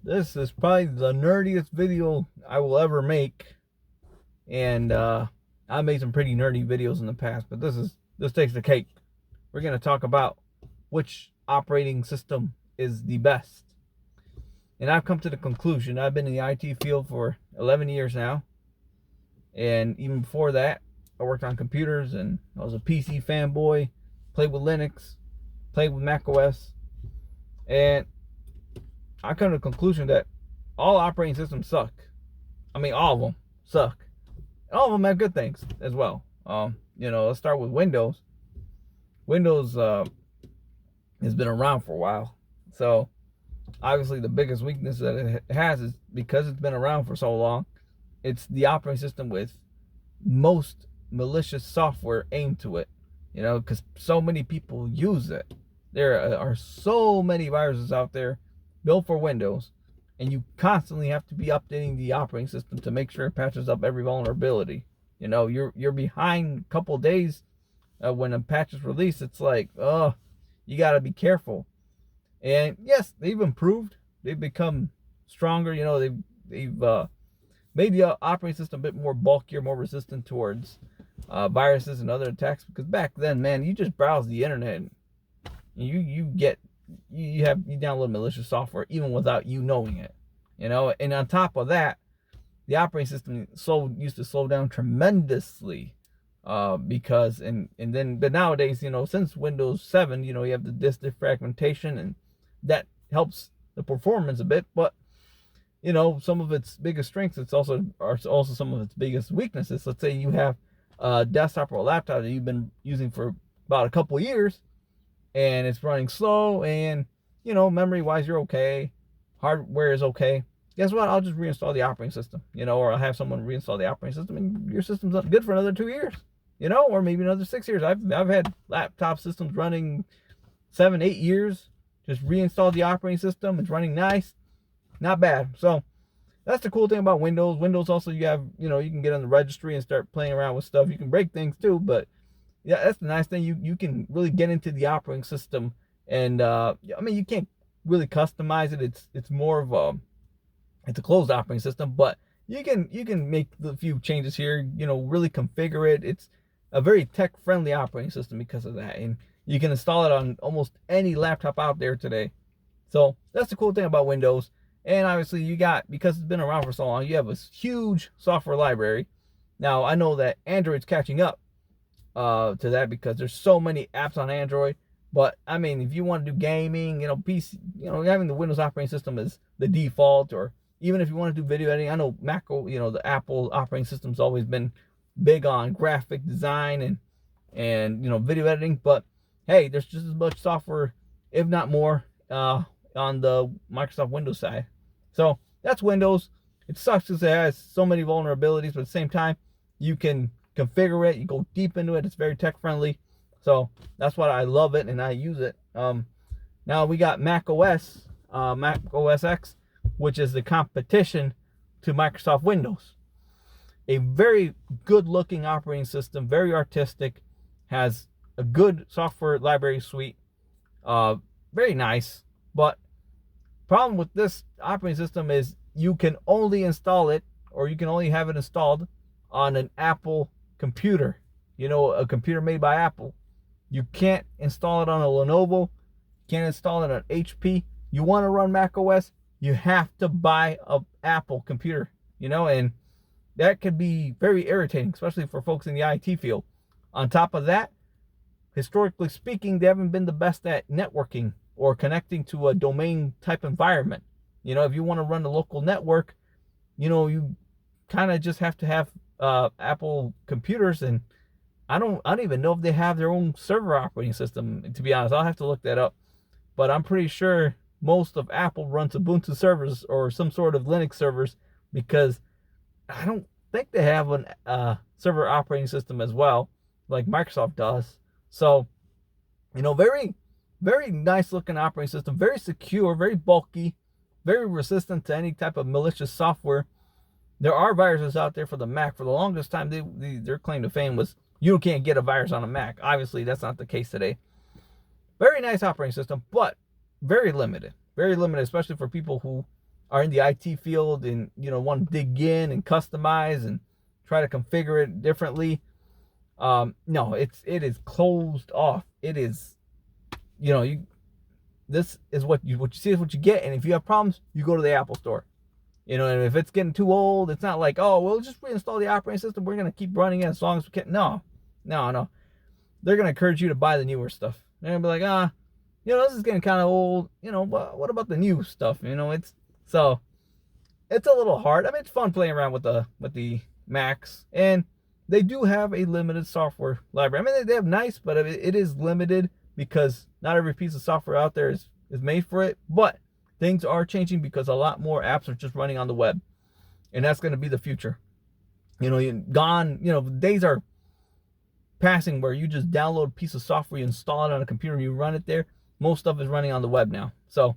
This is probably the nerdiest video I will ever make, and I made some pretty nerdy videos in the past, but this takes the cake. We're gonna talk about which operating system is the best, and I've come to the conclusion. I've been in the IT field for 11 years now, and even before that, I worked on computers, and I was a PC fanboy. Played with Linux, played with Mac OS, and I come to the conclusion that all operating systems suck. I mean, all of them suck. All of them have good things as well. Let's start with Windows. Windows has been around for a while, so obviously the biggest weakness that it has is because it's been around for so long. It's the operating system with most malicious software aimed to it. Because so many people use it. There are so many viruses out there built for Windows, and you constantly have to be updating the operating system to make sure it patches up every vulnerability. You're behind a couple days when a patch is released. It's like, oh, you got to be careful. And yes, they've improved. They've become stronger. They've made the operating system a bit more bulkier, more resistant towards viruses and other attacks. Because back then, man, you just browse the internet and you download malicious software even without you knowing it. And on top of that, the operating system used to slow down tremendously but nowadays, since Windows 7, you have the disk defragmentation, and that helps the performance a bit, but some of its biggest strengths are also some of its biggest weaknesses. Let's say you have a desktop or a laptop that you've been using for about a couple years, and it's running slow, and memory wise you're okay, hardware is okay. Guess what? I'll just reinstall the operating system, or I'll have someone reinstall the operating system, and your system's good for another 2 years, or maybe another 6 years. I've had laptop systems running 7-8 years. Just reinstall the operating system. It's running nice, not bad. So that's the cool thing about Windows. Windows also, you can get on the registry and start playing around with stuff. You can break things too, but yeah, that's the nice thing. You can really get into the operating system, and you can't really customize it. It's more of it's a closed operating system, but you can make a few changes here. Really configure it. It's a very tech friendly operating system because of that, and you can install it on almost any laptop out there today. So that's the cool thing about Windows. And obviously because it's been around for so long, you have a huge software library. Now I know that Android's catching up to that because there's so many apps on Android. But I mean, if you want to do gaming, PC, having the Windows operating system is the default. Or even if you want to do video editing, I know Mac, the Apple operating system's always been big on graphic design and video editing. But hey, there's just as much software, if not more, on the Microsoft Windows side. So that's Windows. It sucks because it has so many vulnerabilities, but at the same time, you can configure it. You go deep into it. It's very tech friendly. So that's why I love it and I use it. Now we got Mac OS X, which is the competition to Microsoft Windows. A very good looking operating system, very artistic, has a good software library suite, very nice. But problem with this operating system is you can only install it, or you can only have it installed on an Apple computer, a computer made by Apple. You can't install it on a Lenovo, can't install it on HP. You want to run Mac OS, you have to buy an Apple computer, and that could be very irritating, especially for folks in the IT field. On top of that, historically speaking, they haven't been the best at networking or connecting to a domain type environment. If you want to run a local network, you kind of just have to have Apple computers, and I don't even know if they have their own server operating system, to be honest. I'll have to look that up. But I'm pretty sure most of Apple runs Ubuntu servers or some sort of Linux servers, because I don't think they have a server operating system as well, like Microsoft does. So, very, very nice looking operating system, very secure, very bulky, very resistant to any type of malicious software. There are viruses out there for the Mac. For the longest time, their claim to fame was you can't get a virus on a Mac. Obviously, that's not the case today. Very nice operating system, but very limited, especially for people who are in the IT field and want to dig in and customize and try to configure it differently, no, it is closed off. It is, you this is what you see is what you get, and if you have problems, you go to the Apple store. And if it's getting too old, it's not like, oh, we'll just reinstall the operating system. We're gonna keep running it as long as we can. No, no, no. They're gonna encourage you to buy the newer stuff. They're gonna be like, this is getting kind of old. What about the new stuff? It's a little hard. I mean, it's fun playing around with the Macs, and they do have a limited software library. I mean, they have nice, but it is limited because not every piece of software out there is made for it. But things are changing because a lot more apps are just running on the web, and that's going to be the future. Days are passing where you just download a piece of software, you install it on a computer, and you run it there. Most stuff is running on the web now. So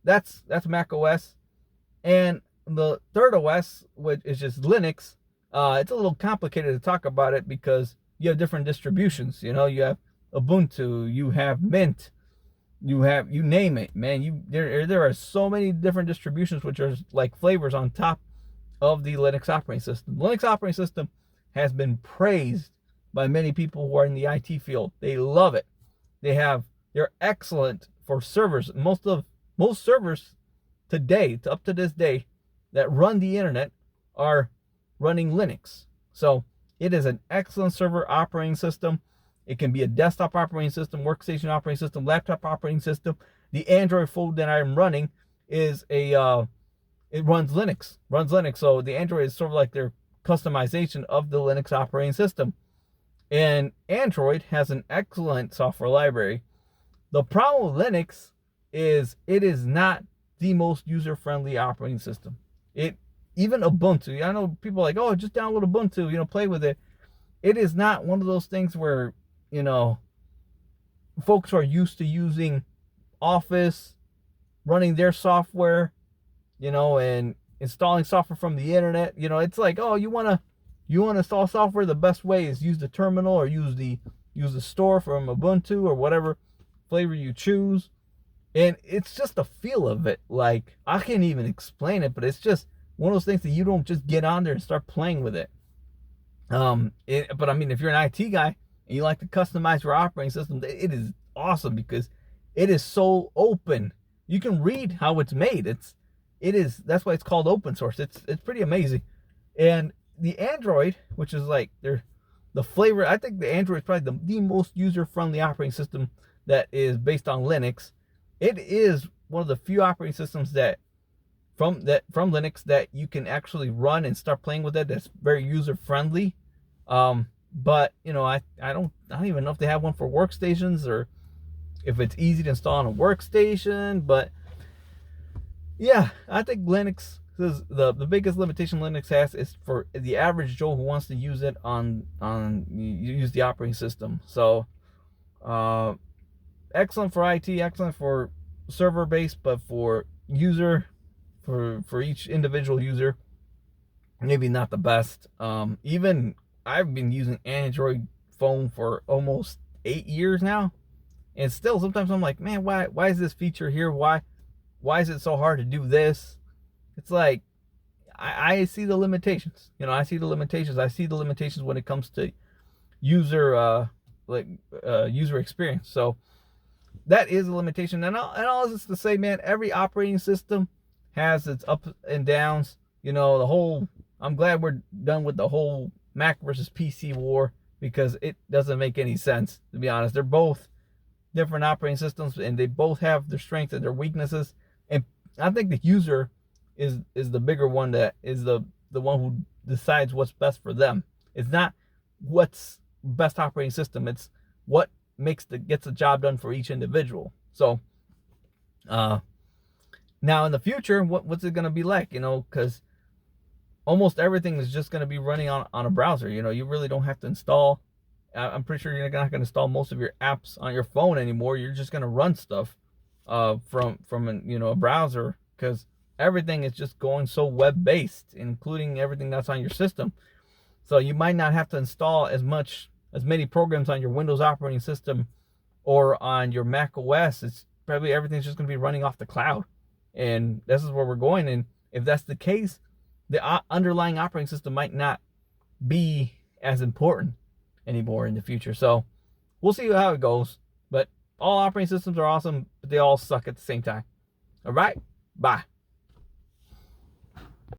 that's Mac OS. And the third OS, which is just Linux, it's a little complicated to talk about it because you have different distributions. You have Ubuntu, you have Mint, you name it, man. There are so many different distributions, which are like flavors on top of the Linux operating system. Linux operating system has been praised by many people who are in the IT field. They love it. They're excellent for servers. Most servers today, up to this day, that run the internet are running Linux. So it is an excellent server operating system. It can be a desktop operating system, workstation operating system, laptop operating system. The Android phone that I'm running is it runs Linux. So the Android is sort of like their customization of the Linux operating system. And Android has an excellent software library. The problem with Linux is it is not the most user-friendly operating system. Even Ubuntu, I know people are like, oh, just download Ubuntu, play with it. It is not one of those things where, folks are used to using Office, running their software, and installing software from the internet. It's like, oh, you want to install software, the best way is use the terminal or use the store from Ubuntu or whatever flavor you choose. And it's just the feel of it. Like, I can't even explain it, but it's just one of those things that you don't just get on there and start playing with it. But I mean, if you're an IT guy and you like to customize your operating system, it is awesome because it is so open. You can read how it's made. That's why it's called open source. It's pretty amazing. And the Android, which is like the flavor, I think the Android is probably the most user-friendly operating system that is based on Linux. It is one of the few operating systems from Linux that you can actually run and start playing with it. That's very user-friendly. But I don't even know if they have one for workstations or if it's easy to install on a workstation. But yeah, I think Linux is the biggest limitation Linux has is for the average Joe who wants to use it use the operating system. So excellent for IT, excellent for server based, but for each individual user, maybe not the best. Even I've been using Android phone for almost 8 years now, and still sometimes I'm like, man, why is this feature here? Why is it so hard to do this? It's like I see the limitations. I see the limitations. I see the limitations when it comes to user experience. So that is a limitation. And all this to say, man, every operating system has its ups and downs. I'm glad we're done with the whole Mac versus PC war because it doesn't make any sense, to be honest. They're both different operating systems and they both have their strengths and their weaknesses. And I think the user is the bigger one, that is the one who decides what's best for them. It's not what's best operating system, it's what gets the job done for each individual. So now in the future, what's it going to be like? Because almost everything is just going to be running on a browser. You really don't have to install. I'm pretty sure you're not going to install most of your apps on your phone anymore. You're just going to run stuff from a browser, because everything is just going so web based, including everything that's on your system. So you might not have to install as many programs on your Windows operating system or on your Mac OS. It's probably everything's just going to be running off the cloud, And this is where we're going. And if that's the case, the underlying operating system might not be as important anymore in the future. So we'll see how it goes. But all operating systems are awesome, but they all suck at the same time. All right, bye.